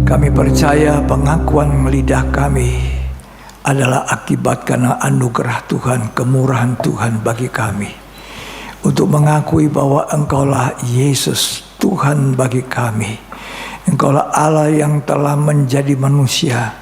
Kami percaya pengakuan lidah kami adalah akibat karena anugerah Tuhan, kemurahan Tuhan bagi kami. Untuk mengakui bahwa Engkaulah Yesus, Tuhan bagi kami. Engkaulah Allah yang telah menjadi manusia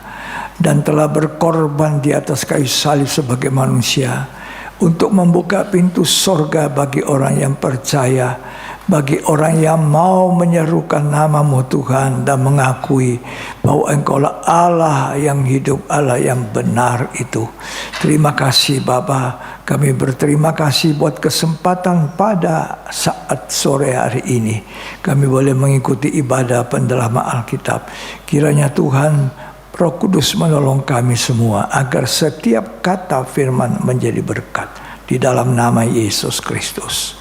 dan telah berkorban di atas kayu salib sebagai manusia untuk membuka pintu sorga bagi orang yang percaya, bagi orang yang mau menyerukan nama-Mu Tuhan dan mengakui bahwa Engkaulah Allah yang hidup, Allah yang benar itu. Terima kasih Bapa, kami berterima kasih buat kesempatan pada saat sore hari ini kami boleh mengikuti ibadah pendalaman Alkitab. Kiranya Tuhan Roh Kudus menolong kami semua agar setiap kata firman menjadi berkat di dalam nama Yesus Kristus.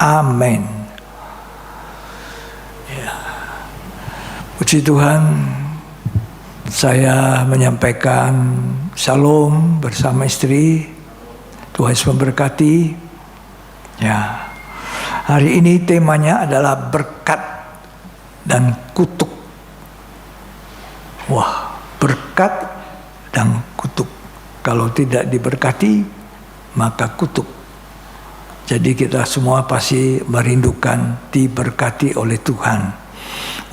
Amin. Ya. Puji Tuhan, saya menyampaikan shalom bersama istri. Tuhan Yesus memberkati. Ya. Hari ini temanya adalah berkat dan kutuk. Wah, berkat dan kutuk. Kalau tidak diberkati, maka kutuk. Jadi kita semua pasti merindukan diberkati oleh Tuhan.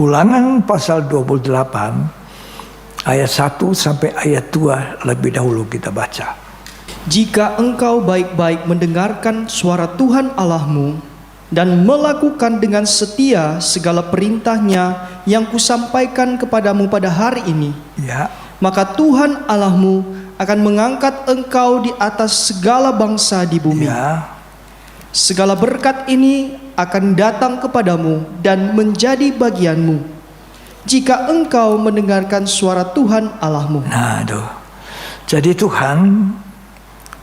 Ulangan pasal 28 ayat 1 sampai ayat 2 lebih dahulu kita baca. Jika engkau baik-baik mendengarkan suara Tuhan Allahmu dan melakukan dengan setia segala perintahnya yang kusampaikan kepadamu pada hari ini, Ya. maka Tuhan Allahmu akan mengangkat engkau di atas segala bangsa di bumi. Ya. Segala berkat ini akan datang kepadamu dan menjadi bagianmu jika engkau mendengarkan suara Tuhan Allahmu. Nah, aduh. Jadi Tuhan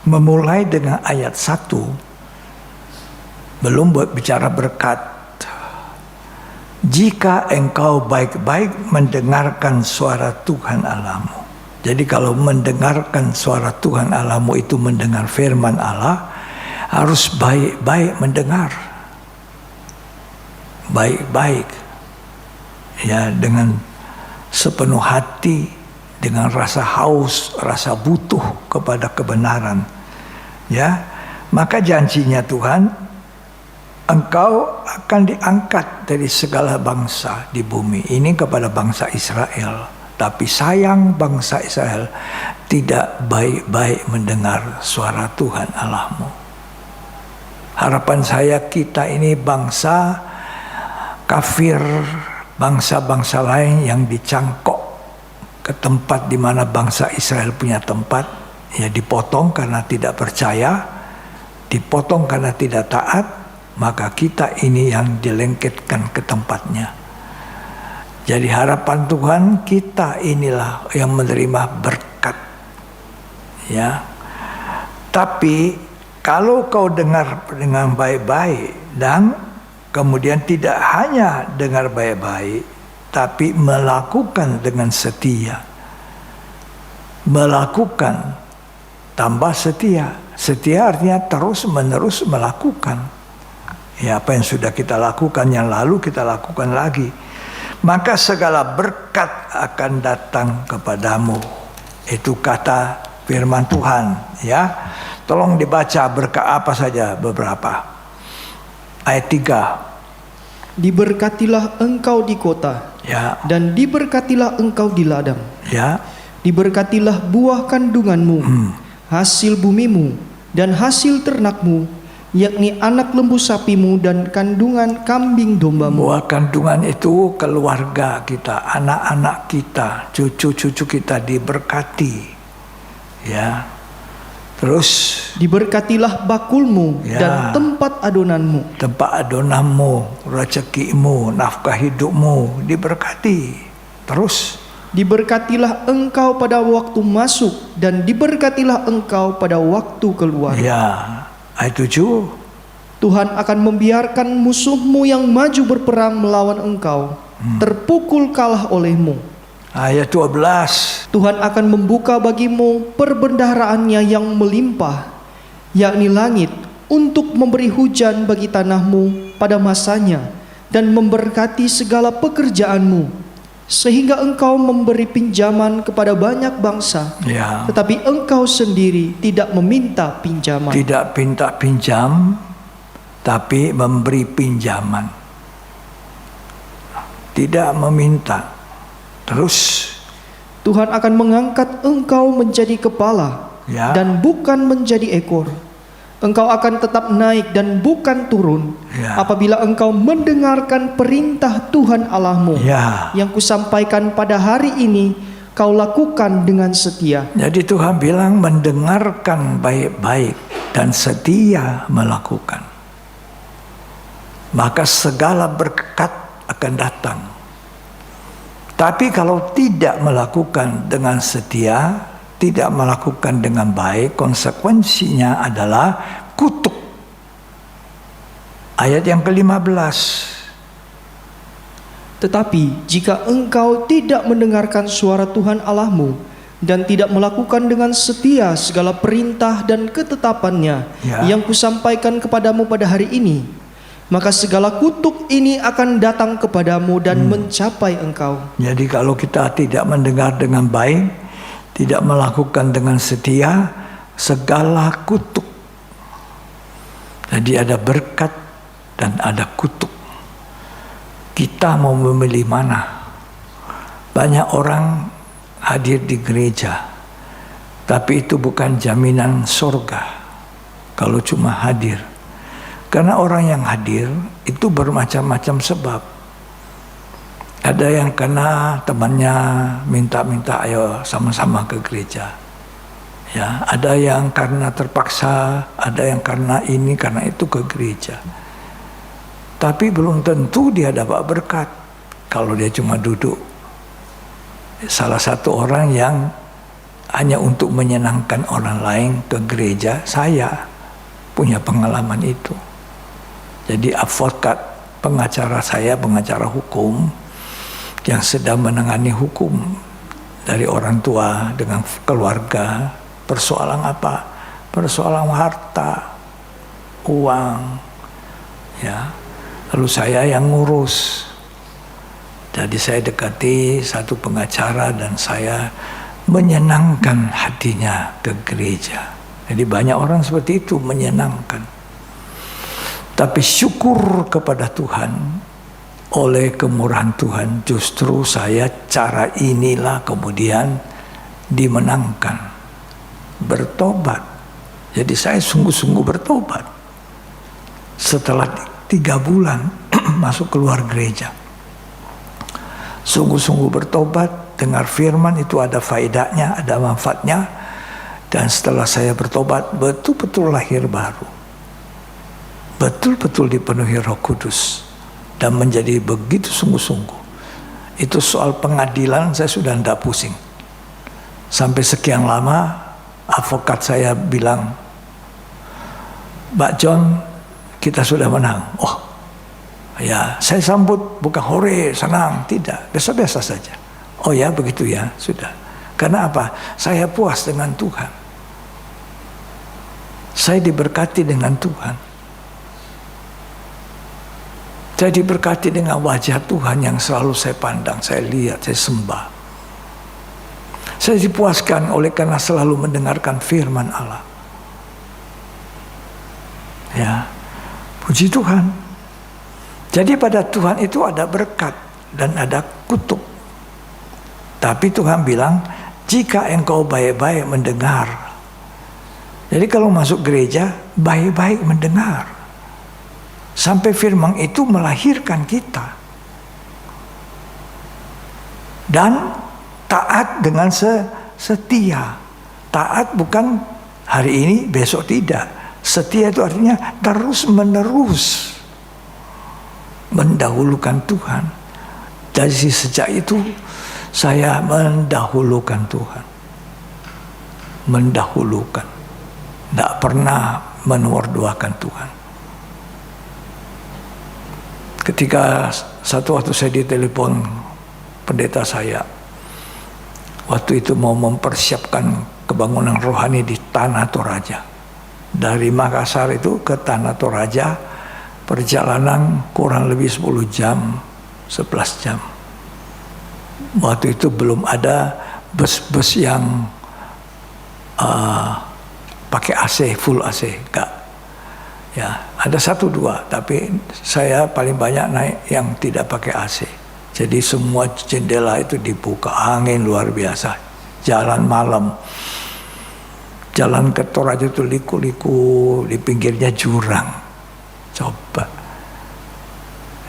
memulai dengan ayat 1, belum buat bicara berkat. Jika engkau baik-baik mendengarkan suara Tuhan Allahmu. Jadi kalau mendengarkan suara Tuhan Allahmu itu mendengar firman Allah, harus baik-baik mendengar. Baik-baik. Ya, dengan sepenuh hati, dengan rasa haus, rasa butuh kepada kebenaran. Ya, maka janjinya Tuhan, engkau akan diangkat dari segala bangsa di bumi. Ini kepada bangsa Israel. Tapi sayang bangsa Israel tidak baik-baik mendengar suara Tuhan Allahmu. Harapan saya kita ini bangsa kafir, bangsa-bangsa lain yang dicangkok ke tempat di mana bangsa Israel punya tempat, ya dipotong karena tidak percaya, dipotong karena tidak taat, maka kita ini yang dilengketkan ke tempatnya. Jadi harapan Tuhan kita inilah yang menerima berkat. Ya. Tapi kalau kau dengar dengan baik-baik dan kemudian tidak hanya dengar baik-baik, tapi melakukan dengan setia. Melakukan tambah setia. Setia artinya terus-menerus melakukan. Ya, apa yang sudah kita lakukan yang lalu kita lakukan lagi. Maka segala berkat akan datang kepadamu. Itu kata firman Tuhan, ya. Tolong dibaca berkat apa saja beberapa. Ayat 3. Diberkatilah engkau di kota, Ya. dan diberkatilah engkau di ladang. Ya. Diberkatilah buah kandunganmu, hasil bumimu, dan hasil ternakmu, yakni anak lembu sapimu dan kandungan kambing dombamu. Buah kandungan itu keluarga kita, anak-anak kita, cucu-cucu kita diberkati. Ya. Terus Diberkatilah bakulmu, Ya. dan tempat adonanmu. tempat adonanmu, rezekimu, nafkah hidupmu diberkati. Terus Diberkatilah engkau pada waktu masuk, dan diberkatilah engkau pada waktu keluar. Ya, ayat 7. Tuhan akan membiarkan musuhmu yang maju berperang melawan engkau, terpukul kalah olehmu. Ayat 12. Tuhan akan membuka bagimu perbendaharaannya yang melimpah, yakni langit, untuk memberi hujan bagi tanahmu pada masanya, dan memberkati segala pekerjaanmu, sehingga engkau memberi pinjaman kepada banyak bangsa, Ya, tetapi engkau sendiri tidak meminta pinjaman. tidak minta pinjam, tapi memberi pinjaman. Tidak meminta. Terus, Tuhan akan mengangkat engkau menjadi kepala, ya, dan bukan menjadi ekor. Engkau akan tetap naik dan bukan turun, Ya. apabila engkau mendengarkan perintah Tuhan Allahmu, ya. yang kusampaikan pada hari ini, kau lakukan dengan setia. Jadi Tuhan bilang mendengarkan baik-baik dan setia melakukan. Maka segala berkat akan datang. Tapi kalau tidak melakukan dengan setia, tidak melakukan dengan baik, konsekuensinya adalah kutuk. Ayat yang ke-15. Tetapi jika engkau tidak mendengarkan suara Tuhan Allahmu, dan tidak melakukan dengan setia segala perintah dan ketetapannya, Ya. yang kusampaikan kepadamu pada hari ini, maka segala kutuk ini akan datang kepadamu dan mencapai engkau. Jadi kalau kita tidak mendengar dengan baik, tidak melakukan dengan setia, segala kutuk. Jadi ada berkat dan ada kutuk. Kita mau memilih mana? Banyak orang hadir di gereja, tapi itu bukan jaminan surga kalau cuma hadir. Karena orang yang hadir itu bermacam-macam sebab. Ada yang karena temannya minta-minta ayo sama-sama ke gereja. Ya, ada yang karena terpaksa, ada yang karena ini, karena itu ke gereja. Tapi belum tentu dia dapat berkat kalau dia cuma duduk. Salah satu orang yang hanya untuk menyenangkan orang lain ke gereja, saya punya pengalaman itu. Jadi advokat, pengacara saya, pengacara hukum, yang sedang menangani hukum dari orang tua dengan keluarga. Persoalan apa? Persoalan harta, uang, ya. Lalu saya yang ngurus. Jadi saya dekati satu pengacara dan saya menyenangkan hatinya ke gereja. Jadi banyak orang seperti itu, menyenangkan. Tapi syukur kepada Tuhan, oleh kemurahan Tuhan, justru saya cara inilah kemudian dimenangkan, bertobat. Jadi saya sungguh-sungguh bertobat. Setelah 3 bulan masuk keluar gereja, sungguh-sungguh bertobat, dengar firman itu ada faedahnya, ada manfaatnya. Dan setelah saya bertobat, betul-betul lahir baru, betul-betul dipenuhi Roh Kudus, dan menjadi begitu sungguh-sungguh. Itu soal pengadilan saya sudah tidak pusing. Sampai sekian lama advokat saya bilang, Mbak John, kita sudah menang. Oh ya, saya sambut bukan hore, senang, tidak, biasa-biasa saja. Oh ya, begitu ya, sudah. Karena apa? Saya puas dengan Tuhan. Saya diberkati dengan Tuhan. Saya diberkati dengan wajah Tuhan yang selalu saya pandang, saya lihat, saya sembah. Saya dipuaskan oleh karena selalu mendengarkan firman Allah. Ya, puji Tuhan. Jadi pada Tuhan itu ada berkat dan ada kutuk. Tapi Tuhan bilang, jika engkau baik-baik mendengar. Jadi kalau masuk gereja, baik-baik mendengar. Sampai firman itu melahirkan kita. Dan taat dengan setia. Taat bukan hari ini, besok tidak. Setia itu artinya terus menerus mendahulukan Tuhan. Dari sejak itu Saya mendahulukan Tuhan. Mendahulukan. Tidak pernah menomorduakan Tuhan. Ketika satu waktu saya ditelepon pendeta saya, waktu itu mau mempersiapkan kebangunan rohani di Tanah Toraja. Dari Makassar itu ke Tanah Toraja, perjalanan kurang lebih 10 jam, 11 jam. Waktu itu belum ada bus-bus yang pakai AC, full AC, enggak. Ya, ada 1-2, tapi saya paling banyak naik yang tidak pakai AC. Jadi semua jendela itu dibuka, angin luar biasa. Jalan malam, jalan ke Toraja itu liku-liku, di pinggirnya jurang. Coba,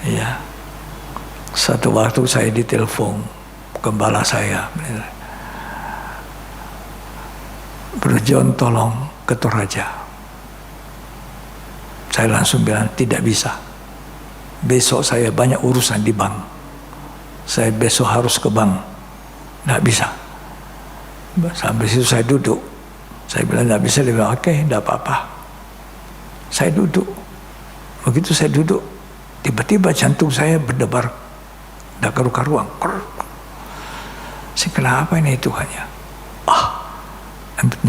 ya. Satu waktu saya ditelepon gembala saya, Bro John, tolong ke Toraja. Saya langsung bilang tidak bisa. Besok saya banyak urusan di bank. Saya besok harus ke bank. Tidak bisa. Sampai situ saya duduk. Saya bilang tidak bisa. Dia bilang oke, tidak apa-apa. Saya duduk. Begitu saya duduk, tiba-tiba jantung saya berdebar. Tidak karu-karuan. Saya kenapa ini Tuhan ya?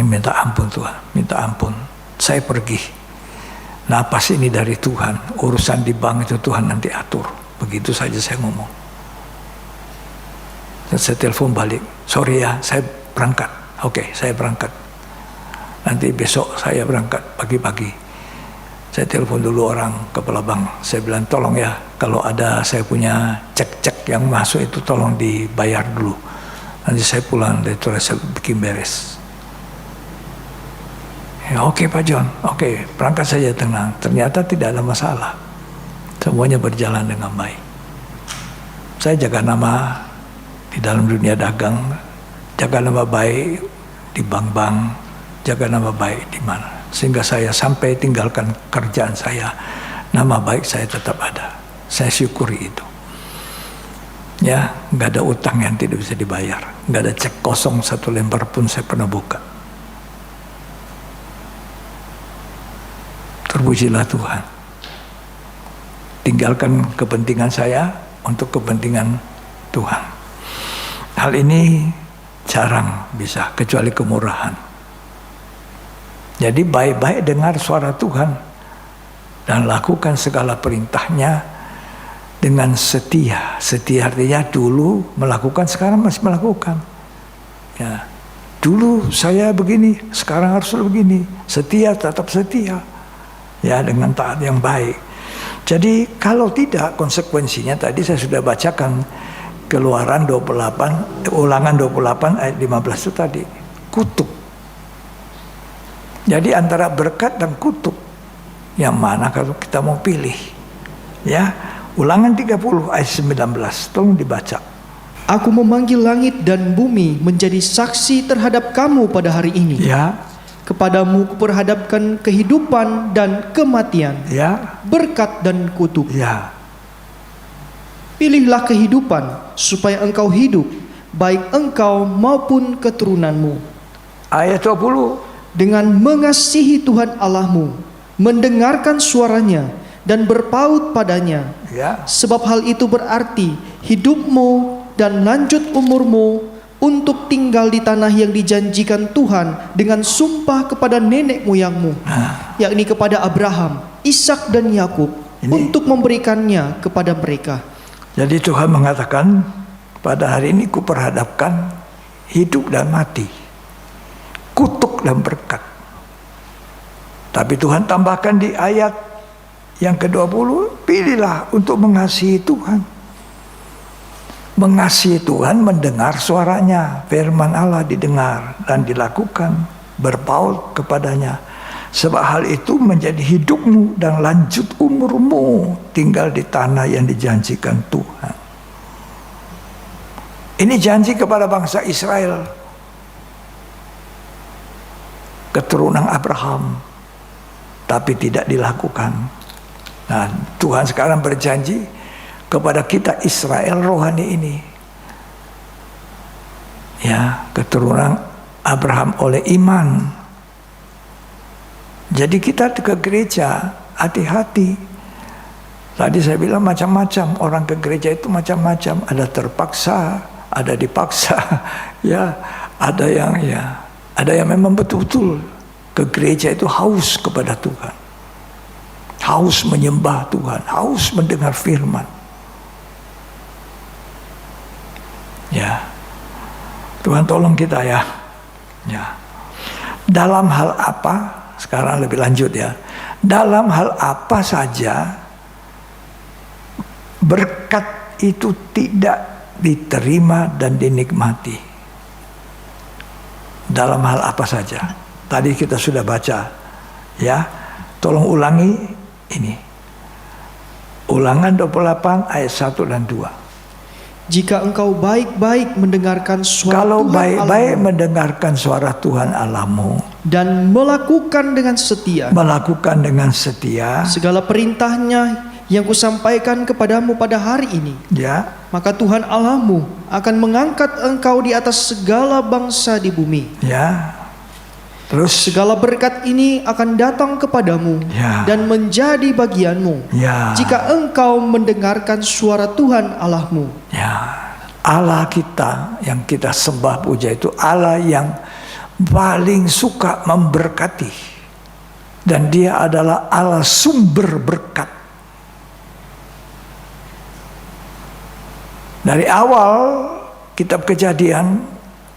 Minta ampun Tuhan, minta ampun. Saya pergi. Napas ini dari Tuhan. Urusan di bank itu Tuhan nanti atur. Begitu saja saya ngomong. Dan saya telepon balik. Sorry ya, saya berangkat. Oke, saya berangkat. Nanti besok saya berangkat pagi-pagi. Saya telepon dulu orang kepala bank. Saya bilang tolong ya, kalau ada saya punya cek-cek yang masuk itu tolong dibayar dulu. Nanti saya pulang dari Toraja saya bikin beres. Ya, oke Pak John, oke, berangkat saja tenang. Ternyata tidak ada masalah. Semuanya berjalan dengan baik. Saya jaga nama di dalam dunia dagang, jaga nama baik di bank-bank, jaga nama baik di mana. Sehingga saya sampai tinggalkan kerjaan saya, nama baik saya tetap ada. Saya syukuri itu. Ya, nggak ada utang yang tidak bisa dibayar, nggak ada cek kosong 1 lembar pun saya pernah buka. Terpujilah Tuhan. Tinggalkan kepentingan saya untuk kepentingan Tuhan. Hal ini jarang bisa, kecuali kemurahan. Jadi baik-baik dengar suara Tuhan dan lakukan segala perintahnya dengan setia. Setia artinya dulu melakukan, sekarang masih melakukan. Ya, dulu saya begini, sekarang harus begini. Setia, tetap setia. Ya, dengan taat yang baik. Jadi kalau tidak, konsekuensinya tadi saya sudah bacakan Keluaran 28, Ulangan 28 ayat 15 itu tadi, kutuk. Jadi antara berkat dan kutuk, yang mana kalau kita mau pilih? Ya, Ulangan 30 ayat 19, tolong dibaca. Aku memanggil langit dan bumi menjadi saksi terhadap kamu pada hari ini. Ya. Kepadamu kuperhadapkan kehidupan dan kematian, Ya. berkat dan kutuk. Ya. Pilihlah kehidupan supaya engkau hidup, baik engkau maupun keturunanmu. Ayat 20. Dengan mengasihi Tuhan Allahmu, mendengarkan suaranya dan berpaut padanya. Ya. Sebab hal itu berarti hidupmu dan lanjut umurmu untuk tinggal di tanah yang dijanjikan Tuhan dengan sumpah kepada nenek moyangmu, yakni kepada Abraham, Ishak dan Yakub, untuk memberikannya kepada mereka. Jadi Tuhan mengatakan, pada hari ini kuperhadapkan hidup dan mati, kutuk dan berkat. Tapi Tuhan tambahkan di ayat yang ke-20, pilihlah untuk mengasihi Tuhan. Mengasihi Tuhan, mendengar suaranya, firman Allah didengar dan dilakukan, berpaut kepadanya. Sebab hal itu menjadi hidupmu dan lanjut umurmu tinggal di tanah yang dijanjikan Tuhan. Ini janji kepada bangsa Israel, keturunan Abraham, tapi tidak dilakukan. Nah, Tuhan sekarang berjanji kepada kita Israel rohani ini, Ya, keturunan Abraham oleh iman. Jadi kita ke gereja, hati-hati. Tadi saya bilang macam-macam, orang ke gereja itu macam-macam. Ada terpaksa, ada dipaksa, ya, ada yang memang betul-betul ke gereja itu haus kepada Tuhan. Haus menyembah Tuhan, haus mendengar firman. Ya. Tuhan tolong kita ya. Ya. Dalam hal apa? Sekarang lebih lanjut ya. Dalam hal apa saja berkat itu tidak diterima dan dinikmati. Dalam hal apa saja. Tadi kita sudah baca. Ya. Tolong ulangi ini. Ulangan 28 ayat 1 dan 2. Jika engkau baik-baik mendengarkan suara Kalau Tuhan baik-baik Allahmu mendengarkan suara Tuhan Allahmu dan melakukan dengan setia segala perintahnya yang kusampaikan kepadamu pada hari ini, ya, maka Tuhan Allahmu akan mengangkat engkau di atas segala bangsa di bumi. ya. Terus Segala berkat ini akan datang kepadamu Ya. dan menjadi bagianmu ya, jika engkau mendengarkan suara Tuhan Allahmu. ya. Allah kita yang kita sembah puja itu Allah yang paling suka memberkati. Dan dia adalah Allah sumber berkat. Dari awal kitab Kejadian,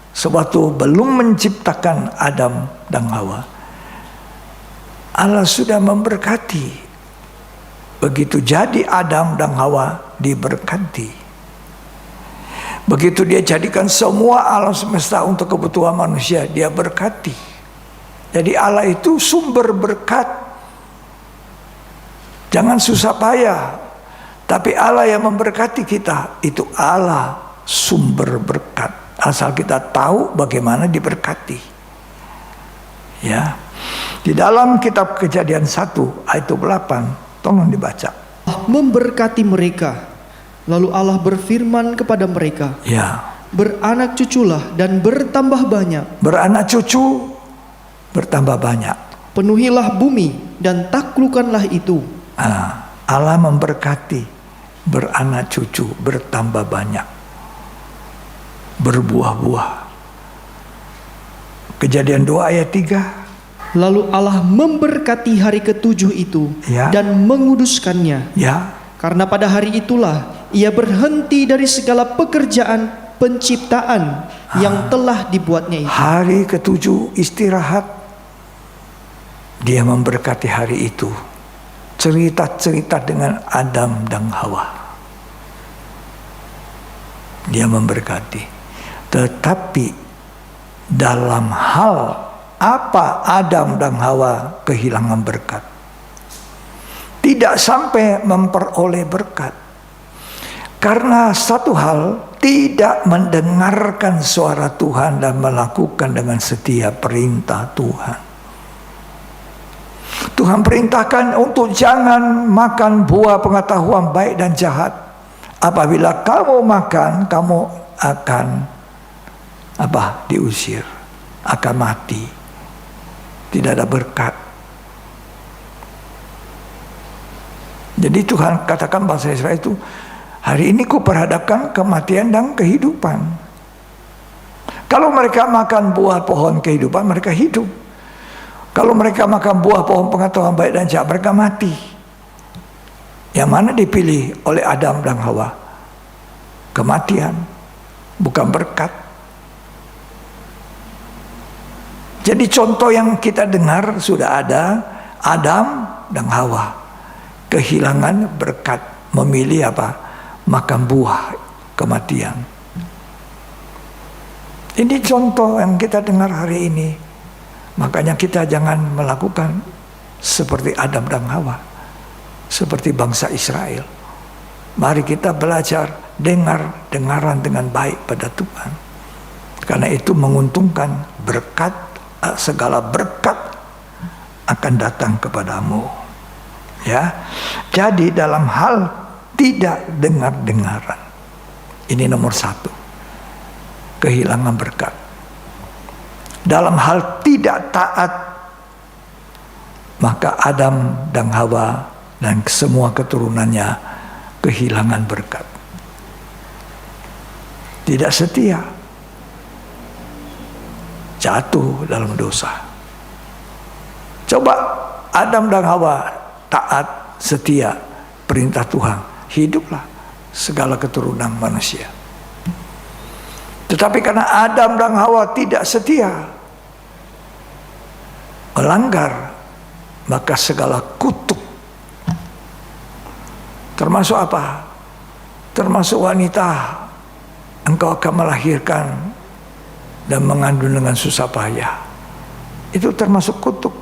sewaktu belum menciptakan Adam dan Hawa, Allah sudah memberkati. Begitu jadi Adam dan Hawa diberkati. Begitu dia jadikan semua alam semesta untuk kebutuhan manusia, dia berkati. Jadi Allah itu sumber berkat. Jangan susah payah. Tapi Allah yang memberkati kita, itu Allah sumber berkat. Asal kita tahu bagaimana diberkati. Ya. Di dalam kitab Kejadian 1 ayat 8, tolong dibaca. Allah memberkati mereka. Lalu Allah berfirman kepada mereka, Ya. beranak cuculah dan bertambah banyak. Beranak cucu bertambah banyak. Penuhilah bumi dan taklukkanlah itu. Allah memberkati beranak cucu bertambah banyak. Berbuah-buah. Kejadian 2 ayat 3. Lalu Allah memberkati hari ketujuh itu Ya. dan menguduskannya. Ya. Karena pada hari itulah ia berhenti dari segala pekerjaan penciptaan yang telah dibuatnya itu. Hari ketujuh istirahat. Dia memberkati hari itu. Cerita-cerita dengan Adam dan Hawa. Dia memberkati. Tetapi dalam hal apa Adam dan Hawa kehilangan berkat? Tidak sampai memperoleh berkat. Karena satu hal, tidak mendengarkan suara Tuhan dan melakukan dengan setia perintah Tuhan. Tuhan perintahkan untuk jangan makan buah pengetahuan baik dan jahat. Apabila kamu makan, kamu akan diusir, akan mati. Tidak ada berkat. Jadi Tuhan katakan bangsa Israel itu, hari ini kuperhadapkan kematian dan kehidupan. Kalau mereka makan buah pohon kehidupan, mereka hidup. Kalau mereka makan buah pohon pengetahuan baik dan jahat, mereka mati. Yang mana dipilih oleh Adam dan Hawa? Kematian, bukan berkat. Jadi contoh yang kita dengar sudah ada, Adam dan Hawa kehilangan berkat, memilih makan buah kematian. Ini contoh yang kita dengar hari ini. Makanya kita jangan melakukan seperti Adam dan Hawa, seperti bangsa Israel. Mari kita belajar dengaran dengan baik pada Tuhan. Karena itu menguntungkan berkat, segala berkat akan datang kepadamu. Ya. Jadi dalam hal tidak dengar-dengaran. Ini nomor 1. kehilangan berkat. Dalam hal tidak taat, maka Adam dan Hawa dan semua keturunannya kehilangan berkat. Tidak setia, jatuh dalam dosa. Coba Adam dan Hawa taat, setia perintah Tuhan, hiduplah segala keturunan manusia. Tetapi karena Adam dan Hawa tidak setia, melanggar, maka segala kutuk, termasuk apa? Termasuk wanita, engkau akan melahirkan dan mengandung dengan susah payah. Itu termasuk kutuk.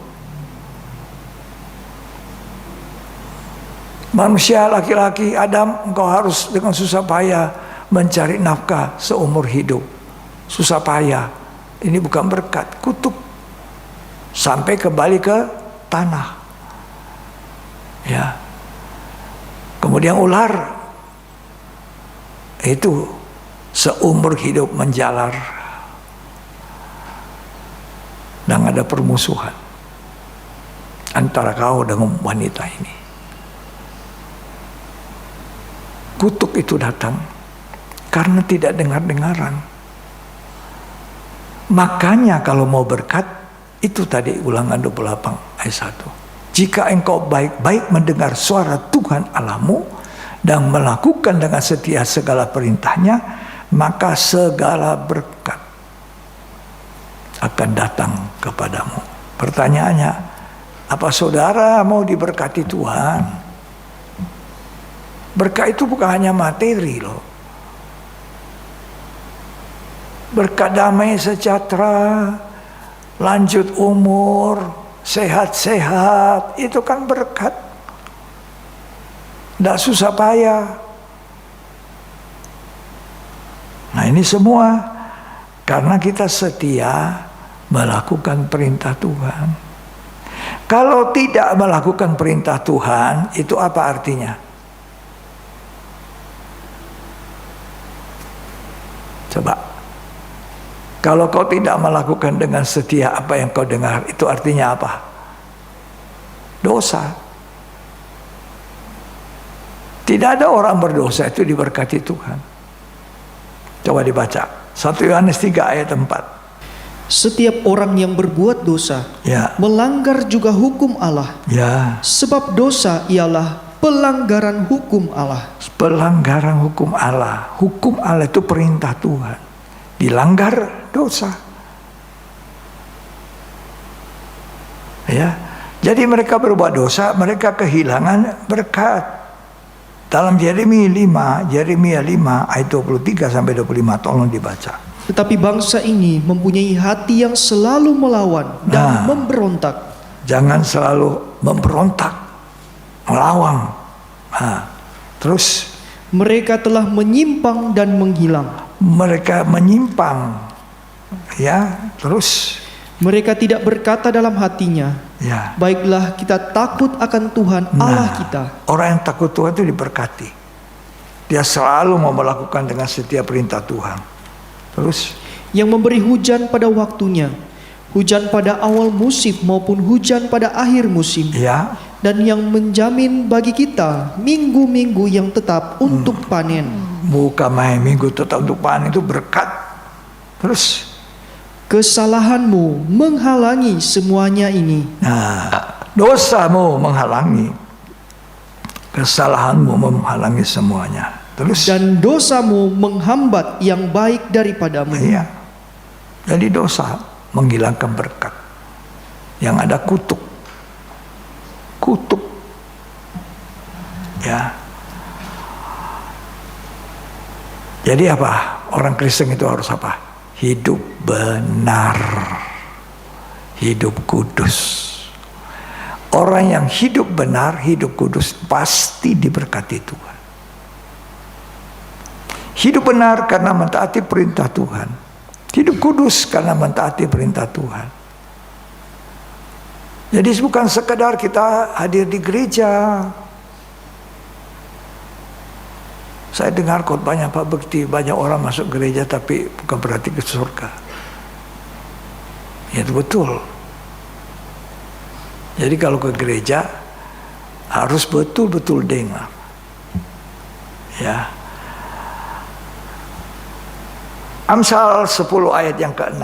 Manusia laki-laki Adam, engkau harus dengan susah payah mencari nafkah seumur hidup. Susah payah. Ini bukan berkat, kutuk. Sampai kembali ke tanah. Ya. Kemudian ular, itu seumur hidup menjalar. Dan ada permusuhan antara kau dengan wanita ini. Kutuk itu datang karena tidak dengar-dengaran. Makanya kalau mau berkat, itu tadi Ulangan 28 ayat 1. Jika engkau baik-baik mendengar suara Tuhan Allahmu dan melakukan dengan setia segala perintahnya, maka segala berkat akan datang kepadamu. Pertanyaannya, apa saudara mau diberkati Tuhan? Berkat itu bukan hanya materi loh. Berkat damai sejahtera, lanjut umur, sehat-sehat, itu kan berkat. Tidak susah payah. Nah ini semua karena kita setia melakukan perintah Tuhan. Kalau tidak melakukan perintah Tuhan, itu apa artinya? Coba. Kalau kau tidak melakukan dengan setia apa yang kau dengar, itu artinya apa? Dosa. Tidak ada orang berdosa itu diberkati Tuhan. Coba dibaca. 1 Yohanes 3 ayat 4. Setiap orang yang berbuat dosa, Ya. melanggar juga hukum Allah. Ya. Sebab dosa ialah pelanggaran hukum Allah. Pelanggaran hukum Allah. Hukum Allah itu perintah Tuhan. Dilanggar dosa. Ya. Jadi mereka berbuat dosa, mereka kehilangan berkat. Dalam Yeremia 5 ayat 23 sampai 25, tolong dibaca. Tetapi bangsa ini mempunyai hati yang selalu melawan dan memberontak. Jangan selalu memberontak, melawan. Terus Mereka telah menyimpang dan menghilang. mereka menyimpang, ya. Terus Mereka tidak berkata dalam hatinya, ya. baiklah kita takut akan Tuhan Allah kita. Orang yang takut Tuhan itu diberkati. Dia selalu mau melakukan dengan setiap perintah Tuhan. Terus Yang memberi hujan pada waktunya, hujan pada awal musim maupun hujan pada akhir musim, ya, dan yang menjamin bagi kita minggu-minggu yang tetap untuk panen. bukan main minggu tetap untuk panen, itu berkat. Terus Kesalahanmu menghalangi semuanya ini. dosamu menghalangi, kesalahanmu menghalangi semuanya. Terus Dan dosamu menghambat yang baik daripadamu. iya. Jadi dosa menghilangkan berkat. Yang ada kutuk. Kutuk. Ya. Jadi apa? Orang Kristen itu harus apa? Hidup benar. Hidup kudus. Orang yang hidup benar, hidup kudus pasti diberkati Tuhan. Hidup benar karena mentaati perintah Tuhan. Hidup kudus karena mentaati perintah Tuhan. Jadi bukan sekedar kita hadir di gereja, Saya dengar khotbahnya Pak Bekti, banyak orang masuk gereja tapi bukan berarti ke surga. Ya, itu betul. Jadi kalau ke gereja harus betul-betul dengar. Ya. Amsal 10 ayat yang ke-6.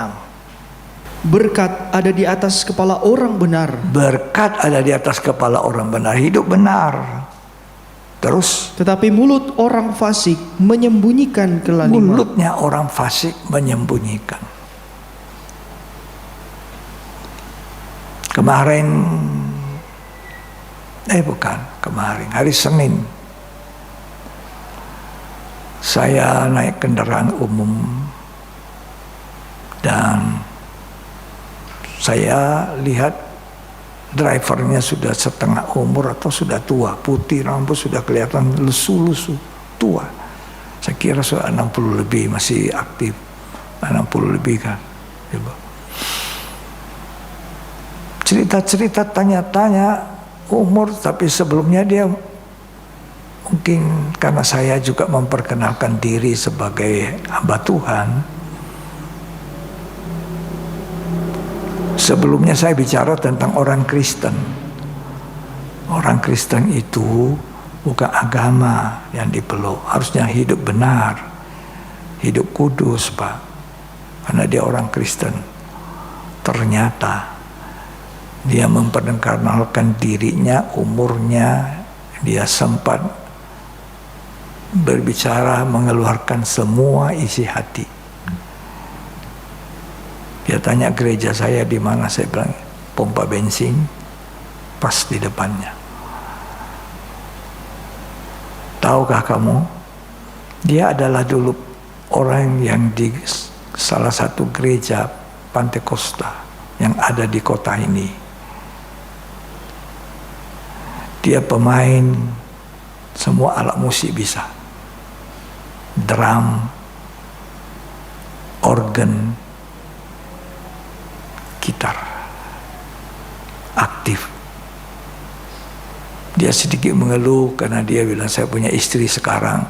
Berkat ada di atas kepala orang benar. Berkat ada di atas kepala orang benar, hidup benar. Terus, Tetapi mulut orang fasik menyembunyikan kelaliman. mulutnya orang fasik menyembunyikan. Kemarin, hari Senin, saya naik kendaraan umum dan saya lihat drivernya sudah setengah umur atau sudah tua, putih, rambut sudah kelihatan lesu-lesu, tua. Saya kira sudah 60 lebih, masih aktif. 60 lebih kan. Cerita-cerita, tanya-tanya umur, tapi sebelumnya dia mungkin karena saya juga memperkenalkan diri sebagai hamba Tuhan. Sebelumnya saya bicara tentang orang Kristen. Orang Kristen itu bukan agama yang dipeluk, harusnya hidup benar, hidup kudus, Pak. Karena dia orang Kristen. Ternyata dia memperkenalkan dirinya, umurnya, dia sempat berbicara, mengeluarkan semua isi hati. Dia tanya gereja saya di mana, saya bilang pompa bensin pas di depannya. Tahukah kamu, dia adalah dulu orang yang di salah satu gereja Pantekosta yang ada di kota ini. Dia pemain semua alat musik bisa, drum, organ, gitar, aktif. Dia sedikit mengeluh karena dia bilang, saya punya istri sekarang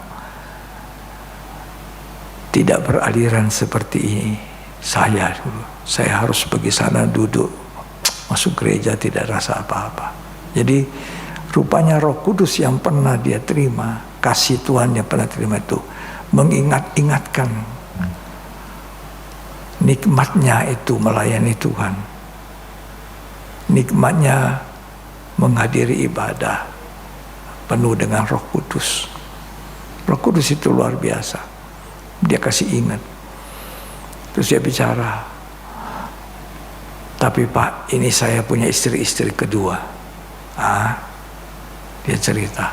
tidak beraliran seperti ini. Saya harus pergi sana duduk, masuk gereja tidak rasa apa-apa. Jadi rupanya Roh Kudus yang pernah dia terima, kasih Tuhan yang pernah terima itu mengingat-ingatkan nikmatnya itu melayani Tuhan, nikmatnya menghadiri ibadah penuh dengan Roh Kudus. Roh Kudus itu luar biasa, dia kasih ingat. Terus dia bicara, tapi Pak, ini saya punya istri kedua. Dia cerita.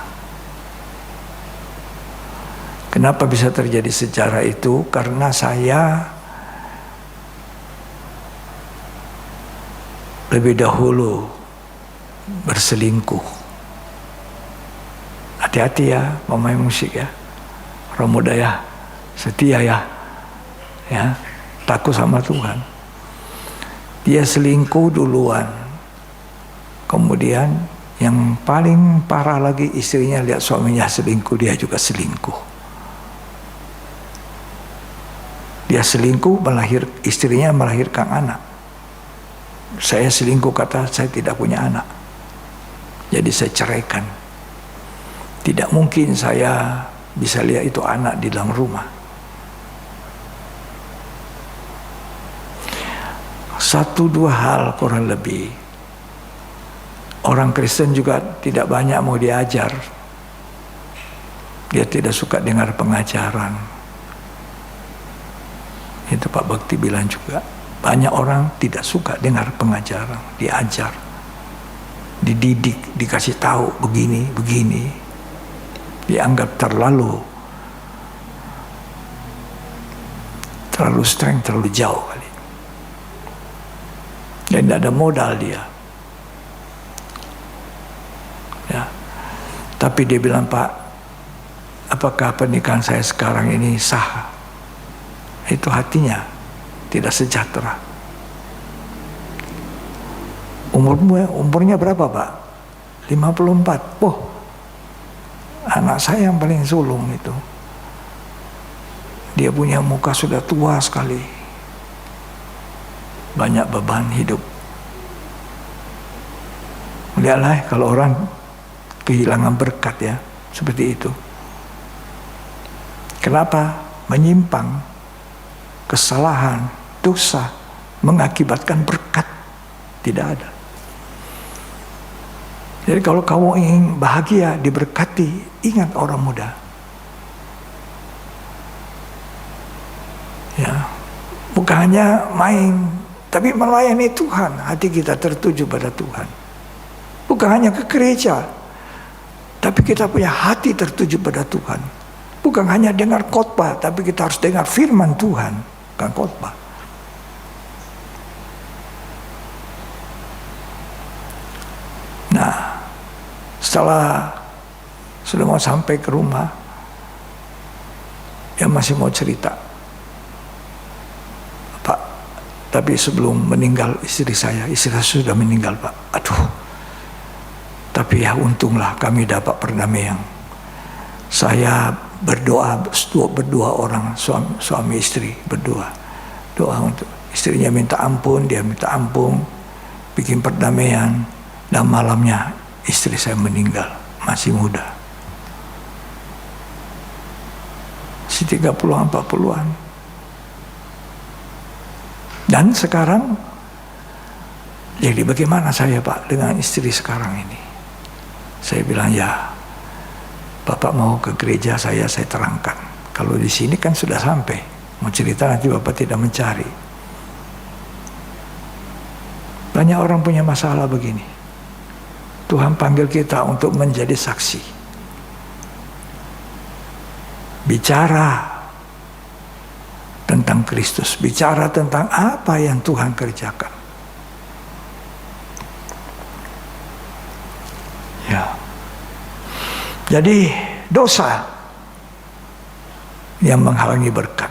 Kenapa bisa terjadi sejarah itu? Karena saya lebih dahulu berselingkuh. Hati-hati ya pemain musik ya, orang muda ya, setia ya, takut sama Tuhan. Dia selingkuh duluan, kemudian yang paling parah lagi, istrinya lihat suaminya selingkuh, dia juga selingkuh. Dia selingkuh, istrinya melahirkan anak. Saya selingkuh, kata saya tidak punya anak, jadi saya ceraikan. Tidak mungkin saya bisa lihat itu anak di dalam rumah. 1-2 hal kurang lebih. Orang Kristen juga tidak banyak mau diajar. Dia tidak suka dengar pengajaran. Itu Pak Bekti bilang juga. Banyak orang tidak suka dengar pengajaran, diajar, dididik, dikasih tahu begini, begini. Dianggap terlalu streng, terlalu jauh kali. Dan tidak ada modal dia. Ya. Tapi dia bilang, Pak, apakah pernikahan saya sekarang ini sah? Itu hatinya tidak sejahtera. Umurnya berapa, Pak? 54. Anak saya yang paling sulung itu. Dia punya muka sudah tua sekali. Banyak beban hidup. Lihatlah kalau orang kehilangan berkat ya, seperti itu. Kenapa? Menyimpang, kesalahan, dosa mengakibatkan berkat tidak ada. Jadi kalau kamu ingin bahagia, diberkati, ingat orang muda. Ya, bukan hanya main, tapi melayani Tuhan. Hati kita tertuju pada Tuhan. Bukan hanya ke gereja, tapi kita punya hati tertuju pada Tuhan. Bukan hanya dengar khotbah, tapi kita harus dengar firman Tuhan, bukan khotbah. Nah, setelah sudah mau sampai ke rumah, dia masih mau cerita. Pak, tapi sebelum meninggal istri saya sudah meninggal, Pak. Aduh. Tapi ya untunglah kami dapat perdamaian. Saya berdua orang suami istri berdua. Doa untuk istrinya minta ampun, dia minta ampun, bikin perdamaian. Dan malamnya istri saya meninggal, masih muda. Si 30-an, 40-an. Dan sekarang, jadi bagaimana saya Pak dengan istri sekarang ini? Saya bilang ya, Bapak mau ke gereja saya terangkan. Kalau di sini kan sudah sampai. Mau cerita nanti Bapak tidak mencari. Banyak orang punya masalah begini. Tuhan panggil kita untuk menjadi saksi. Bicara tentang Kristus. Bicara tentang apa yang Tuhan kerjakan. Ya. Jadi dosa yang menghalangi berkat,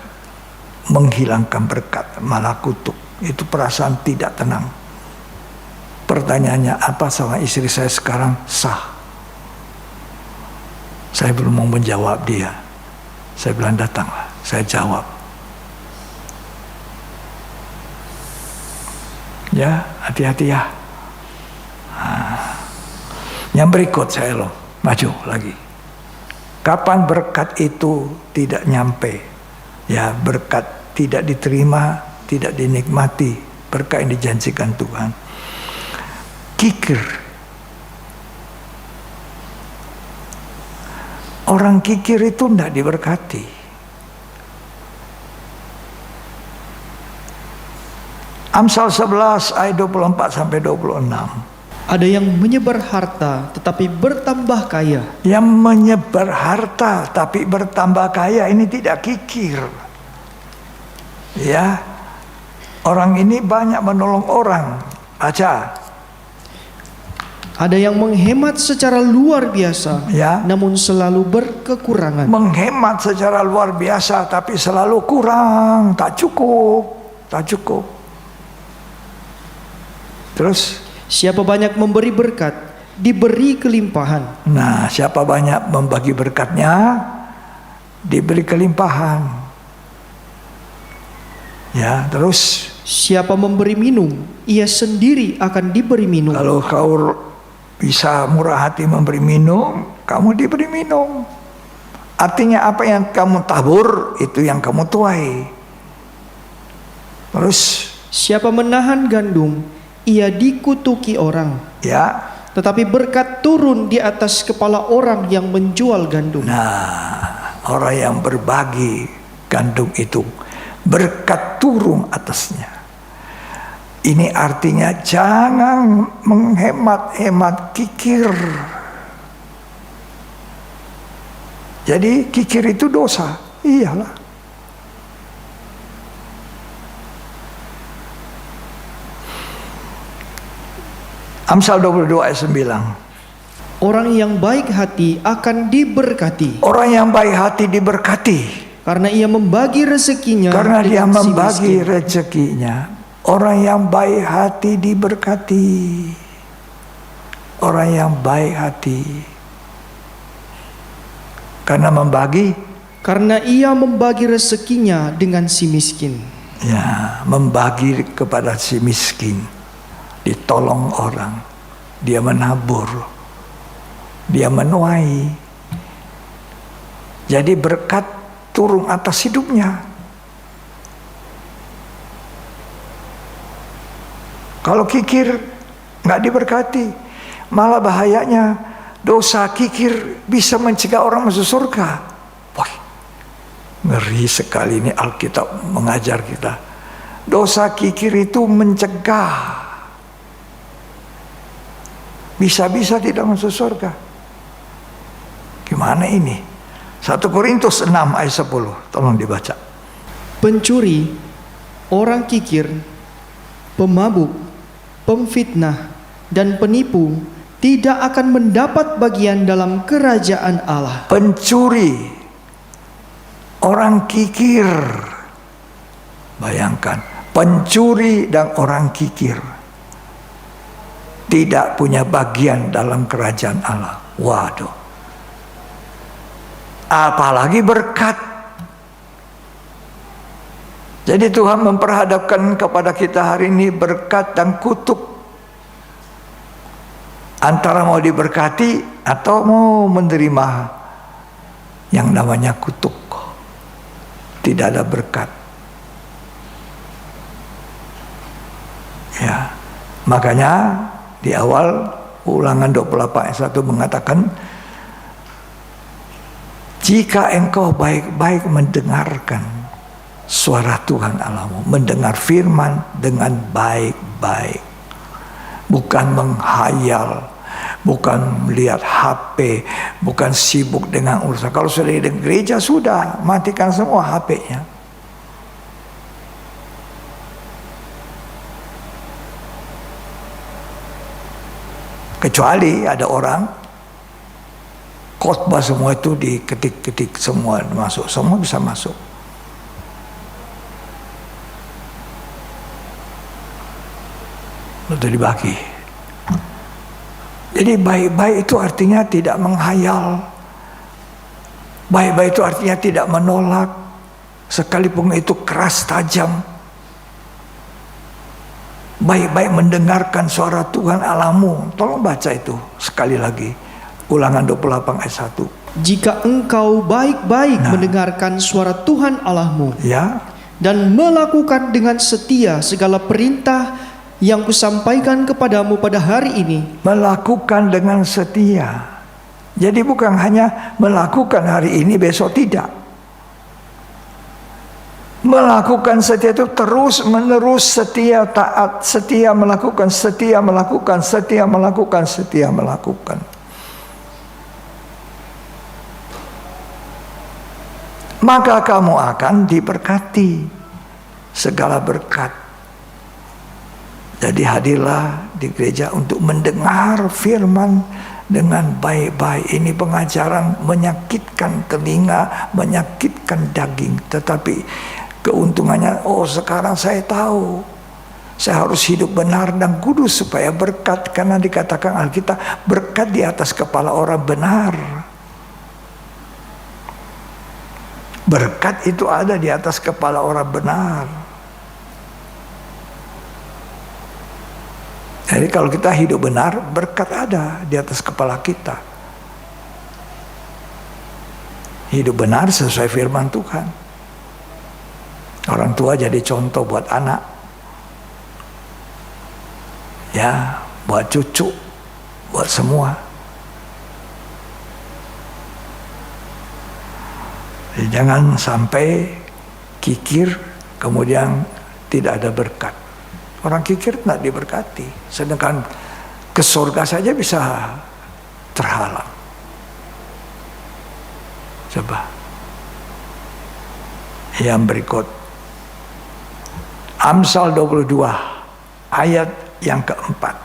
menghilangkan berkat, malah kutuk. Itu perasaan tidak tenang. Pertanyaannya, apa sama istri saya sekarang? Sah. Saya belum mau menjawab dia. Saya bilang datanglah, saya jawab. Ya, hati-hati ya. Yang berikut saya maju lagi. Kapan berkat itu tidak nyampe? Ya, berkat tidak diterima, tidak dinikmati. Berkat yang dijanjikan Tuhan. Kikir. Orang kikir itu tidak diberkati. Amsal 11 ayat 24 sampai 26. Ada yang menyebar harta tetapi bertambah kaya. Yang menyebar harta tapi bertambah kaya ini tidak kikir. Ya. Orang ini banyak menolong orang. Baca. Ada yang menghemat secara luar biasa, Ya. namun selalu berkekurangan. Menghemat secara luar biasa tapi selalu kurang, tak cukup. Terus Siapa banyak memberi berkat, diberi kelimpahan. nah, siapa banyak membagi berkatnya, diberi kelimpahan. Ya, terus Siapa memberi minum, ia sendiri akan diberi minum. kalau kau bisa murah hati memberi minum, kamu diberi minum. Artinya apa yang kamu tabur, itu yang kamu tuai. Terus Siapa menahan gandum, ia dikutuki orang. ya, Tetapi berkat turun di atas kepala orang yang menjual gandum. nah, orang yang berbagi gandum itu berkat turun atasnya. Ini artinya jangan menghemat-hemat kikir. Jadi kikir itu dosa. Iyalah. Amsal 22 ayat 9. Orang yang baik hati akan diberkati, Orang yang baik hati diberkati karena ia membagi rezekinya karena dia dengan si membagi miskin. rezekinya. Orang yang baik hati diberkati. Orang yang baik hati karena membagi karena ia membagi rezekinya dengan si miskin. Ya, membagi kepada si miskin, ditolong orang, dia menabur, dia menuai. Jadi berkat turun atas hidupnya. Kalau kikir nggak diberkati, malah bahayanya dosa kikir bisa mencegah orang masuk surga. Wah, ngeri sekali ini Alkitab mengajar kita. Dosa kikir itu mencegah, bisa-bisa tidak masuk surga. Gimana ini? 1 Korintus 6 ayat 10, tolong dibaca. Pencuri, orang kikir, pemabuk, pemfitnah, dan penipu tidak akan mendapat bagian dalam kerajaan Allah. Pencuri, orang kikir, bayangkan, pencuri dan orang kikir tidak punya bagian dalam kerajaan Allah. Waduh, apalagi berkat. Jadi Tuhan memperhadapkan kepada kita hari ini berkat dan kutuk. Antara mau diberkati atau mau menerima yang namanya kutuk. Tidak ada berkat. Ya, makanya di awal Ulangan 28 ayat 1 mengatakan, jika engkau baik-baik mendengarkan suara Tuhan Allahmu, mendengar firman dengan baik-baik, bukan menghayal, bukan melihat HP, bukan sibuk dengan urusan. Kalau sudah di gereja, sudah matikan semua HP-nya. Kecuali ada orang khotbah semua itu diketik-ketik semua masuk, semua bisa masuk. Itu dibagi. Jadi baik-baik itu artinya tidak menghayal. Baik-baik itu artinya tidak menolak, sekalipun itu keras tajam. Baik-baik mendengarkan suara Tuhan Allahmu. Tolong baca itu sekali lagi. Ulangan 28 ayat 1. Jika engkau baik-baik mendengarkan suara Tuhan Allahmu, Ya, dan melakukan dengan setia segala perintah yang kusampaikan kepadamu pada hari ini. melakukan dengan setia. Jadi bukan hanya melakukan hari ini, besok tidak. Melakukan setia itu terus menerus, setia taat, setia melakukan, setia melakukan, setia melakukan, setia melakukan. Maka kamu akan diberkati segala berkat. Jadi hadirlah di gereja untuk mendengar firman dengan baik-baik. Ini pengajaran menyakitkan telinga, menyakitkan daging. Tetapi keuntungannya, oh sekarang saya tahu, saya harus hidup benar dan kudus supaya berkat. Karena dikatakan Alkitab, berkat di atas kepala orang benar. Berkat itu ada di atas kepala orang benar. Jadi kalau kita hidup benar, berkat ada di atas kepala kita. Hidup benar sesuai firman Tuhan. Orang tua jadi contoh buat anak. Ya, buat cucu, buat semua. Jadi jangan sampai kikir kemudian tidak ada berkat. Orang kikir tidak diberkati, sedangkan ke surga saja bisa terhalang. Coba yang berikut, Amsal 22 ayat yang keempat.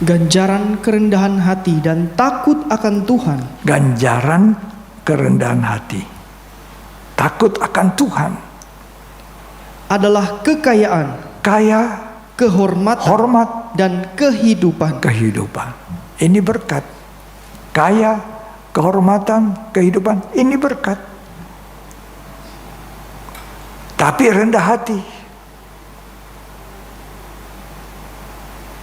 Ganjaran kerendahan hati dan takut akan Tuhan. Ganjaran kerendahan hati, takut akan Tuhan adalah kekayaan, kaya, kehormatan, hormat, dan kehidupan. kehidupan. Ini berkat. Kaya, kehormatan, kehidupan, ini berkat. tapi rendah hati.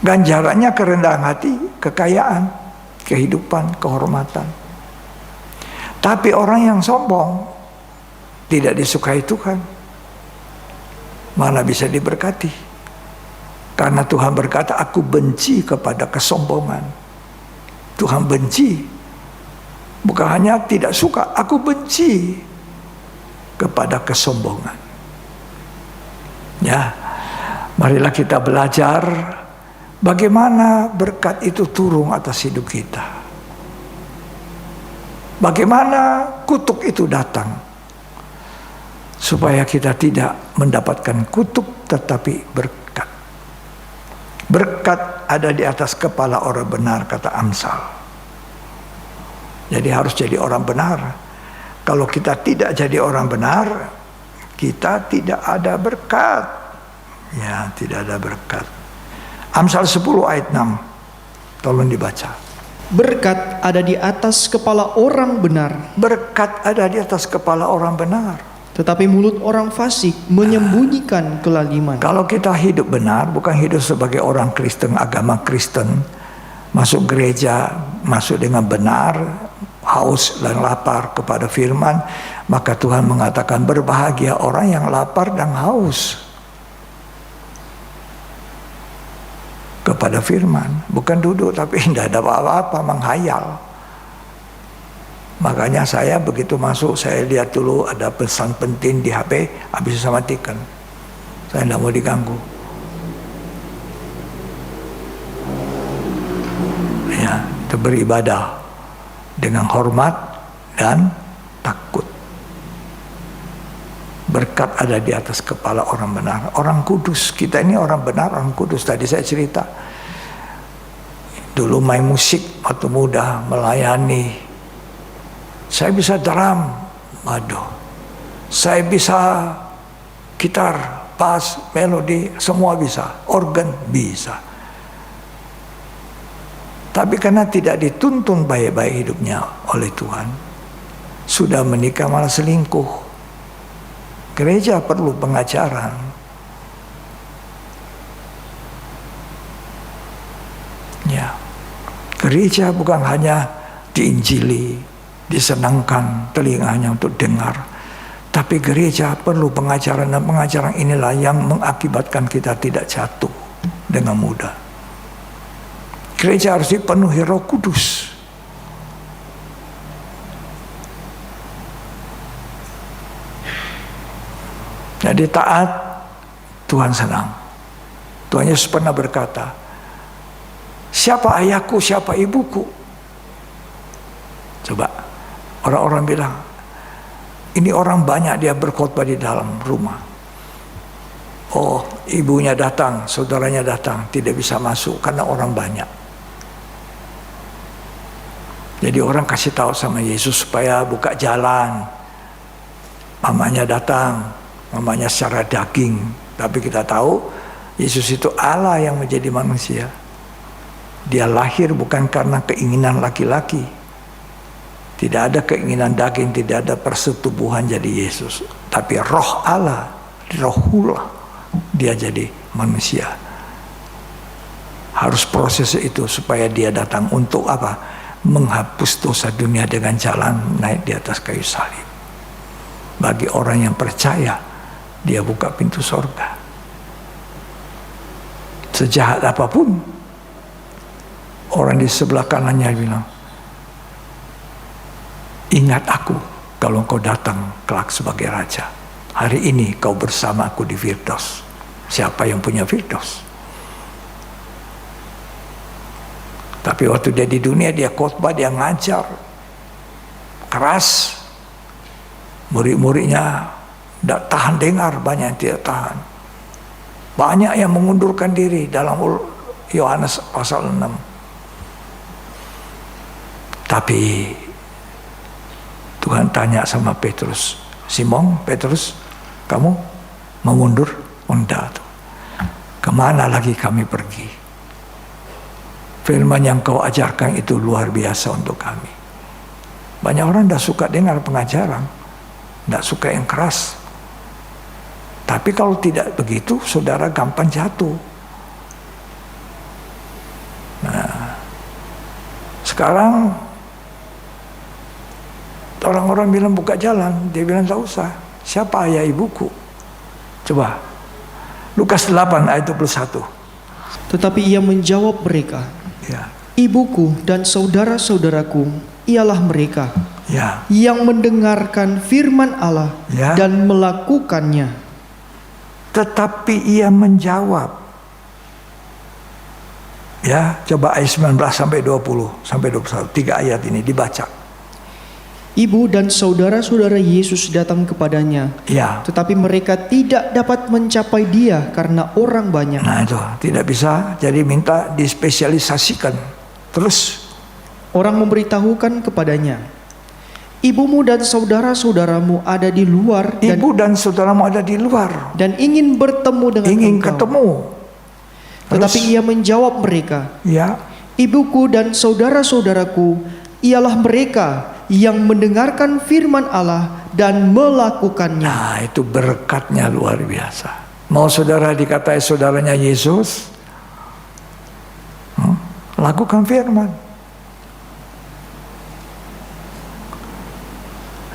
Ganjarannya kerendahan hati, kekayaan, kehidupan, kehormatan. Tapi orang yang sombong tidak disukai Tuhan, mana bisa diberkati. Karena Tuhan berkata, aku benci kepada kesombongan. Tuhan benci, bukan hanya tidak suka, aku benci kepada kesombongan. Ya, marilah kita belajar bagaimana berkat itu turun atas hidup kita. Bagaimana kutuk itu datang, supaya kita tidak mendapatkan kutuk tetapi berkat. Berkat ada di atas kepala orang benar, kata Amsal. Jadi harus jadi orang benar. Kalau kita tidak jadi orang benar, kita tidak ada berkat. Ya, tidak ada berkat. Amsal 10 ayat 6. Tolong dibaca. Berkat ada di atas kepala orang benar, Berkat ada di atas kepala orang benar. tetapi mulut orang fasik menyembunyikan kelaliman. Kalau kita hidup benar, bukan hidup sebagai orang Kristen, agama Kristen, masuk gereja, masuk dengan benar, haus dan lapar kepada firman, maka Tuhan mengatakan berbahagia orang yang lapar dan haus kepada firman, bukan duduk tapi tidak ada apa-apa, menghayal. Makanya saya begitu masuk, saya lihat dulu ada pesan penting di HP, habis saya matikan. Saya tidak mau diganggu. Ya, itu beribadah dengan hormat dan takut. Berkat ada di atas kepala orang benar, orang kudus. Kita ini orang benar, orang kudus. Tadi saya cerita, dulu main musik waktu muda, melayani. Saya bisa drum, waduh. Saya bisa gitar, bass, melodi, semua bisa. Organ bisa. Tapi karena tidak dituntun baik-baik hidupnya oleh Tuhan, sudah menikah malah selingkuh. Gereja perlu pengajaran. Ya, gereja bukan hanya diinjili, disenangkan telinganya untuk dengar, tapi gereja perlu pengajaran, dan pengajaran inilah yang mengakibatkan kita tidak jatuh dengan mudah. Gereja harus dipenuhi Roh Kudus. Jadi taat, Tuhan senang. Tuhan Yesus pernah berkata, siapa ayahku, siapa ibuku? Coba, orang-orang bilang, ini orang banyak dia berkhotbah di dalam rumah. Oh, ibunya datang, saudaranya datang, tidak bisa masuk karena orang banyak. Jadi orang kasih tahu sama Yesus supaya buka jalan. Mamanya datang, mamanya secara daging, tapi kita tahu Yesus itu Allah yang menjadi manusia. Dia lahir bukan karena keinginan laki-laki, tidak ada keinginan daging, tidak ada persetubuhan jadi Yesus, tapi roh Allah, rohullah, dia jadi manusia. Harus proses itu supaya dia datang untuk apa? Menghapus dosa dunia dengan jalan naik di atas kayu salib. Bagi orang yang percaya, dia buka pintu sorga. Sejahat apapun, orang di sebelah kanannya bilang, ingat aku kalau engkau datang kelak sebagai raja. Hari ini kau bersama aku di Firdaus. Siapa yang punya Firdaus? Tapi waktu dia di dunia, dia khotbah, dia ngajar keras. Murid-muridnya tidak tahan dengar, banyak yang tidak tahan. Banyak yang mengundurkan diri dalam Yohanes pasal 6. Tapi Tuhan tanya sama Petrus, Simon, Petrus, kamu mau mundur? Enggak. Kemana lagi kami pergi? Firman yang kau ajarkan itu luar biasa untuk kami. Banyak orang tidak suka dengar pengajaran, tidak suka yang keras. Tapi kalau tidak begitu, saudara gampang jatuh. Nah, sekarang orang-orang bilang buka jalan, dia bilang tak usah. Siapa ayah ibuku? Coba, Lukas 8 ayat 21. Tetapi ia menjawab mereka, Ya, ibuku dan saudara-saudaraku ialah mereka ya, yang mendengarkan firman Allah Ya. dan melakukannya. tetapi ia menjawab. Ya, coba ayat 19 sampai 20 sampai 21, 3 ayat ini dibaca. Ibu dan saudara-saudara Yesus datang kepadanya, Ya. tetapi mereka tidak dapat mencapai dia karena orang banyak. Nah itu tidak bisa, jadi minta dispesialisasikan. Terus Orang memberitahukan kepadanya, ibumu dan saudara-saudaramu ada di luar ibu dan saudaramu ada di luar, dan ingin bertemu dengan ingin engkau. ketemu. Tetapi Terus, ia menjawab mereka, ya, ibuku dan saudara-saudaraku ialah mereka yang mendengarkan firman Allah dan melakukannya. nah itu berkatnya luar biasa. Mau saudara dikatai saudaranya Yesus, lakukan firman.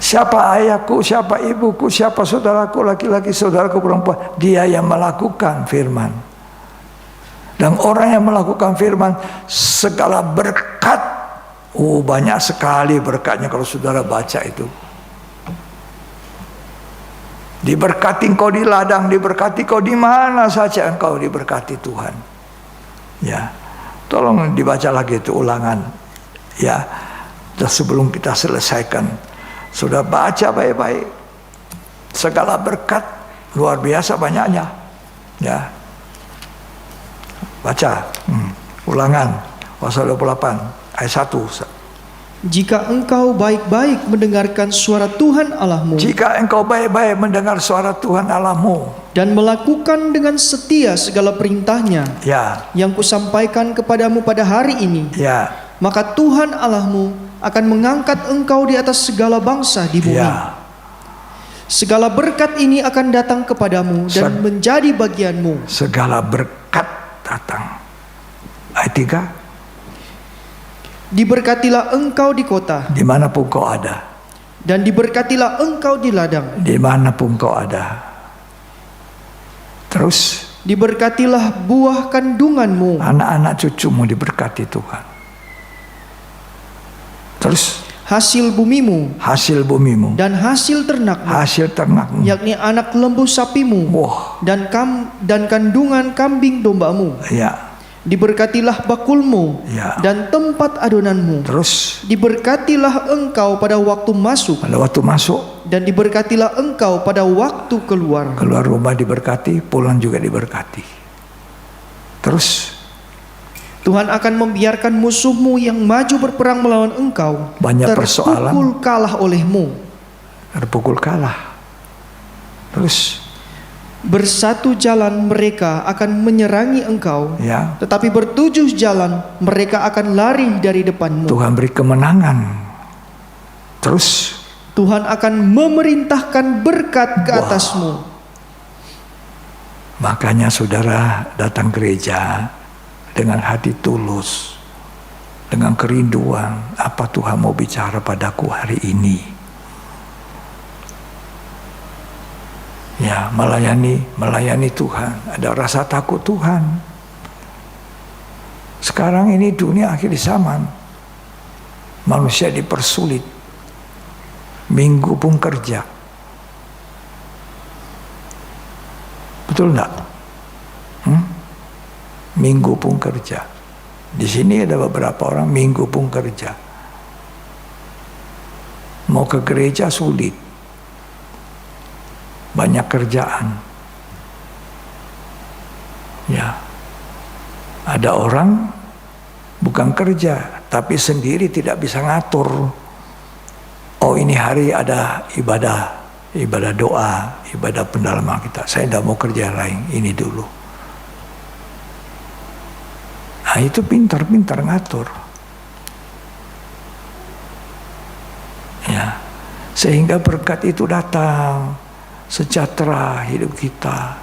Siapa ayahku, siapa ibuku, siapa saudaraku, laki-laki, saudaraku perempuan, dia yang melakukan firman. Dan orang yang melakukan firman, segala berkat, banyak sekali berkatnya kalau saudara baca itu. Diberkati engkau di ladang, diberkati kau di mana saja engkau diberkati Tuhan. Ya, tolong dibaca lagi itu Ulangan. Ya, dan sebelum kita selesaikan, sudah baca baik-baik. Segala berkat luar biasa banyaknya. Ya, baca Ulangan pasal 28 ayat 1. Jika engkau baik-baik mendengarkan suara Tuhan Allahmu Jika engkau baik-baik mendengar suara Tuhan Allahmu, dan melakukan dengan setia segala perintahnya ya, yang kusampaikan kepadamu pada hari ini, ya, maka Tuhan Allahmu akan mengangkat engkau di atas segala bangsa di bumi. ya. Segala berkat ini akan datang kepadamu dan menjadi bagianmu. Segala berkat datang. Ayat 3. Diberkatilah engkau di kota, Dimanapun kau ada, dan diberkatilah engkau di ladang. dimanapun kau ada. Terus Diberkatilah buah kandunganmu, anak-anak cucumu diberkati Tuhan. Terus hasil bumimu, hasil bumimu, dan hasil ternakmu, hasil ternakmu. yakni anak lembu sapimu, Wah, dan kandungan kambing dombamu. ya, Diberkatilah bakulmu, ya. dan tempat adonanmu. Terus Diberkatilah engkau pada waktu masuk, pada waktu masuk, dan diberkatilah engkau pada waktu keluar. keluar rumah diberkati, pulang juga diberkati. Terus Tuhan akan membiarkan musuhmu yang maju berperang melawan engkau Banyak persoalan. terpukul kalah olehmu. terpukul kalah. Terus Bersatu jalan mereka akan menyerangi engkau, ya, tetapi bertujuh jalan mereka akan lari dari depanmu. Tuhan beri kemenangan. Terus Tuhan akan memerintahkan berkat ke atasmu. makanya saudara datang gereja dengan hati tulus, dengan kerinduan, apa Tuhan mau bicara padaku hari ini. Ya, melayani Tuhan, ada rasa takut Tuhan. Sekarang ini dunia akhir zaman, manusia dipersulit, minggu pun kerja. Betul enggak? Minggu pun kerja. Di sini ada beberapa orang minggu pun kerja. Mau ke gereja sulit. Banyak kerjaan. Ya. Ada orang bukan kerja, tapi sendiri tidak bisa ngatur. Oh, ini hari ada ibadah doa, ibadah pendalaman kita. Saya tidak mau kerja lain, ini dulu. Nah, itu pintar-pintar ngatur. Ya. Sehingga berkat itu datang. sejahtera hidup kita.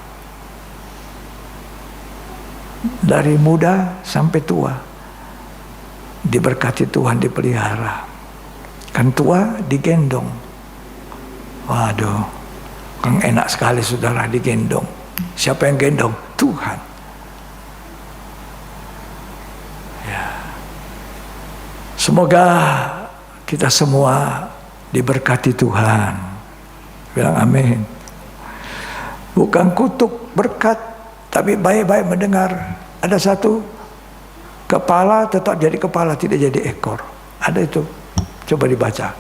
Dari muda sampai tua, diberkati Tuhan, dipelihara. Kan tua digendong. Waduh, kan enak sekali saudara digendong. Siapa yang gendong? Tuhan. Ya. Semoga kita semua diberkati Tuhan. Bilang amin. Bukan kutuk, berkat, tapi baik-baik mendengar. Ada satu, kepala tetap jadi kepala, tidak jadi ekor. Ada itu, coba dibaca.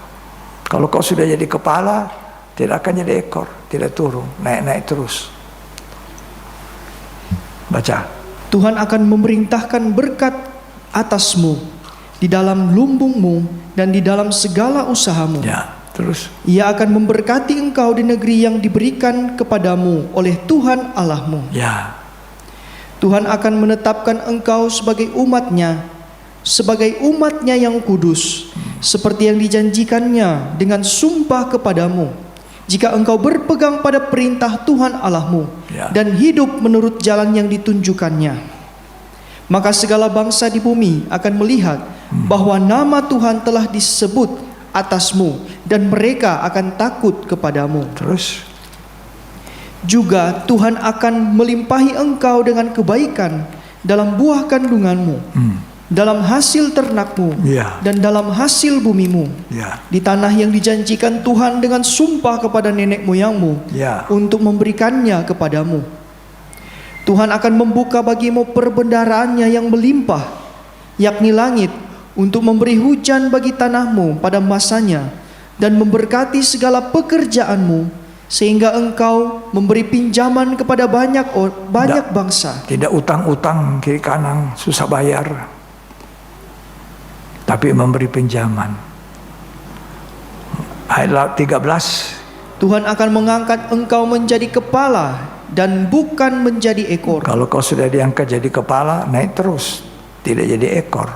Kalau kau sudah jadi kepala, tidak akan jadi ekor, tidak turun, naik-naik terus. Baca. Tuhan akan memerintahkan berkat atasmu, di dalam lumbungmu, dan di dalam segala usahamu. Ya, terus. Ia akan memberkati engkau di negeri yang diberikan kepadamu oleh Tuhan Allahmu. Ya. Tuhan akan menetapkan engkau sebagai umatnya yang kudus, seperti yang dijanjikannya dengan sumpah kepadamu, jika engkau berpegang pada perintah Tuhan Allahmu dan hidup menurut jalan yang ditunjukkannya. Maka segala bangsa di bumi akan melihat bahwa nama Tuhan telah disebut atasmu, dan mereka akan takut kepadamu. Terus. Juga Tuhan akan melimpahi engkau dengan kebaikan dalam buah kandunganmu, dalam hasil ternakmu, dan dalam hasil bumimu, di tanah yang dijanjikan Tuhan dengan sumpah kepada nenek moyangmu, untuk memberikannya kepadamu. Tuhan akan membuka bagimu perbendaharaannya yang melimpah, yakni langit, untuk memberi hujan bagi tanahmu pada masanya, dan memberkati segala pekerjaanmu, sehingga engkau memberi pinjaman kepada banyak bangsa. Tidak utang-utang kiri kanan susah bayar, tapi memberi pinjaman. Ayat 13. Tuhan akan mengangkat engkau menjadi kepala dan bukan menjadi ekor. Kalau kau sudah diangkat jadi kepala, naik terus, tidak jadi ekor.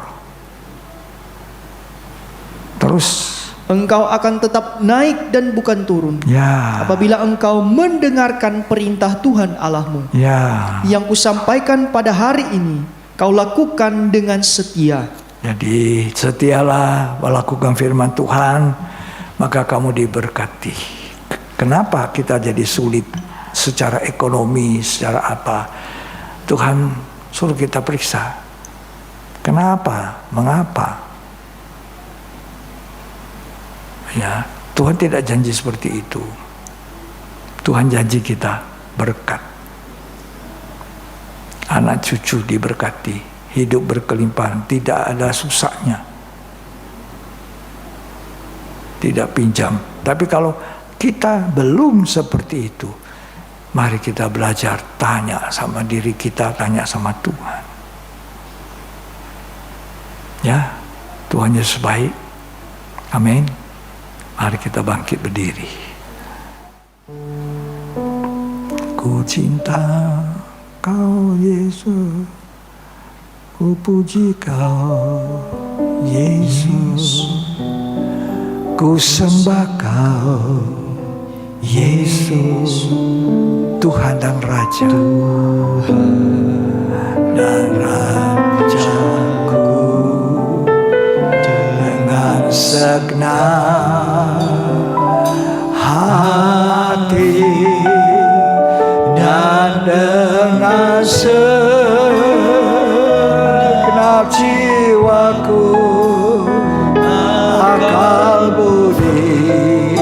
Terus. Engkau akan tetap naik dan bukan turun. Apabila engkau mendengarkan perintah Tuhan Allahmu, yang kusampaikan pada hari ini, kau lakukan dengan setia. Jadi setialah melakukan firman Tuhan, maka kamu diberkati. Kenapa kita jadi sulit secara ekonomi, secara apa? Tuhan suruh kita periksa. Kenapa? Mengapa? Ya, Tuhan tidak janji seperti itu. Tuhan janji kita berkat. Anak cucu diberkati, hidup berkelimpahan, tidak ada susahnya. Tidak pinjam. Tapi kalau kita belum seperti itu, mari kita belajar, tanya sama diri kita, tanya sama Tuhan. Ya, Tuhan Yesus baik. Amin. Mari kita bangkit berdiri. Ku cinta Kau Yesus, ku puji Kau Yesus, ku sembah Kau Yesus, Tuhan dan Raja, dan Rajaku. Dengan segenap hati dan dengan segenap jiwaku, akal budi,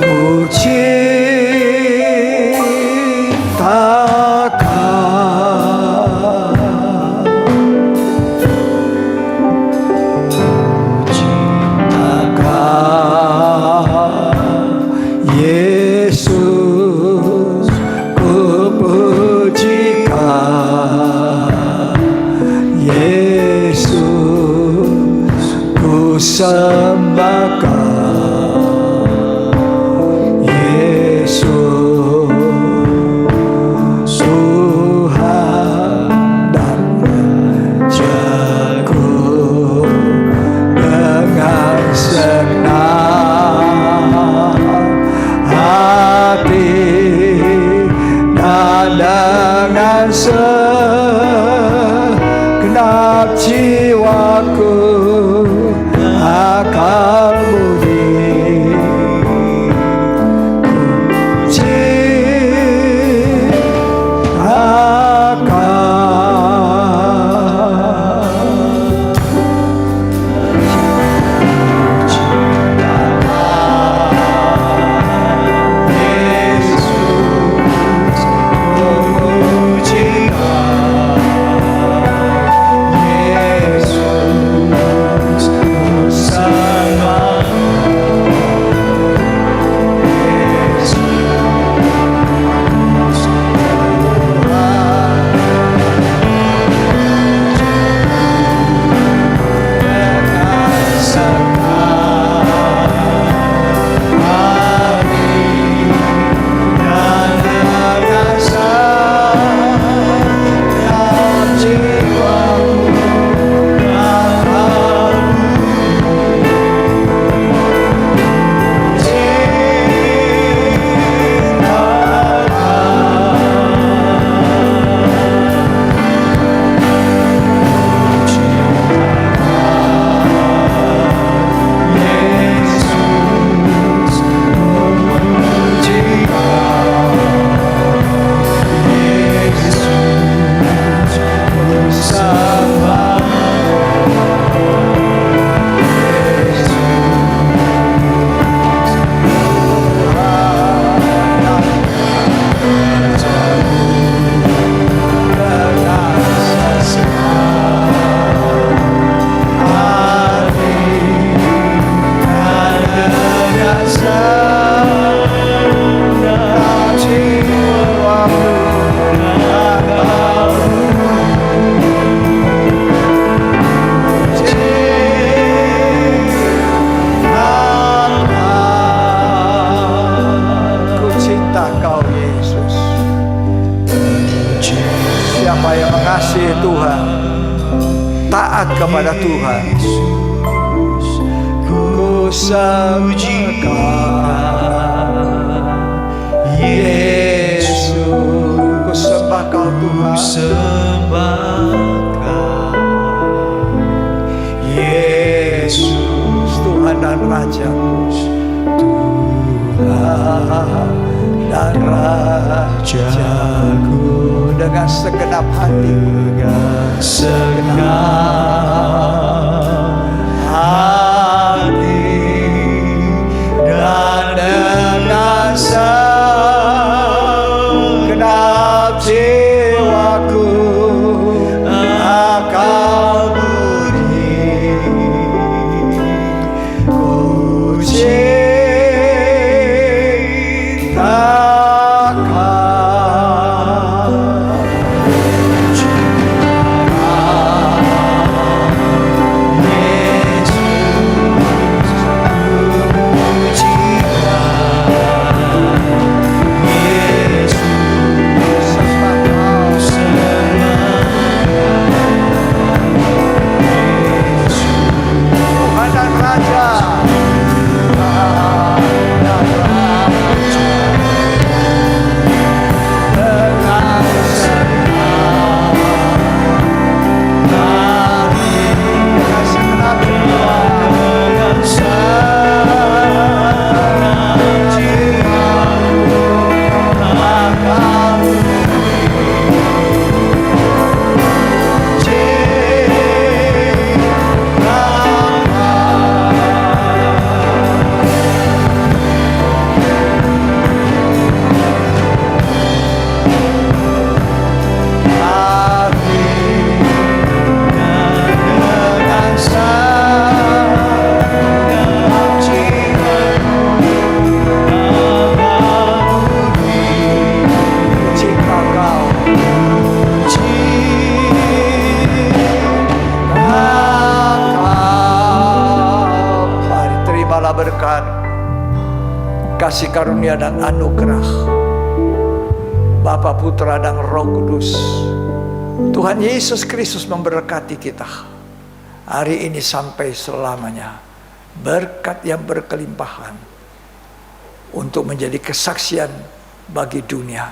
ku cinta Kau, cinta Kau Yesus, ku puji Kau Yesus, ku sembah Kau Yesus, Tuhan dan Rajaku. Dengan segenap segenap jiwaku akal budi kepada Tuhan. Ku sembahkan Yesus, ku sembah Kau Tuhan. Yesus Tuhan dan Rajaku, Tuhan dan Rajaku, dengan segenap hati, dengan segenap hati, dan dengan segenap jiwaku akal budi ku berkat, kasih karunia dan anugerah Bapa, Putra dan Roh Kudus. Tuhan Yesus Kristus memberkati kita hari ini sampai selamanya. Berkat yang berkelimpahan untuk menjadi kesaksian bagi dunia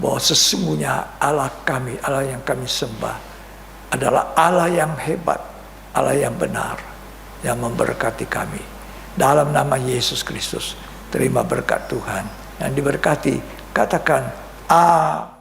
bahwa sesungguhnya Allah kami, Allah yang kami sembah, adalah Allah yang hebat, Allah yang benar, yang memberkati kami. Dalam nama Yesus Kristus, terima berkat Tuhan. Dan diberkati, katakan amin.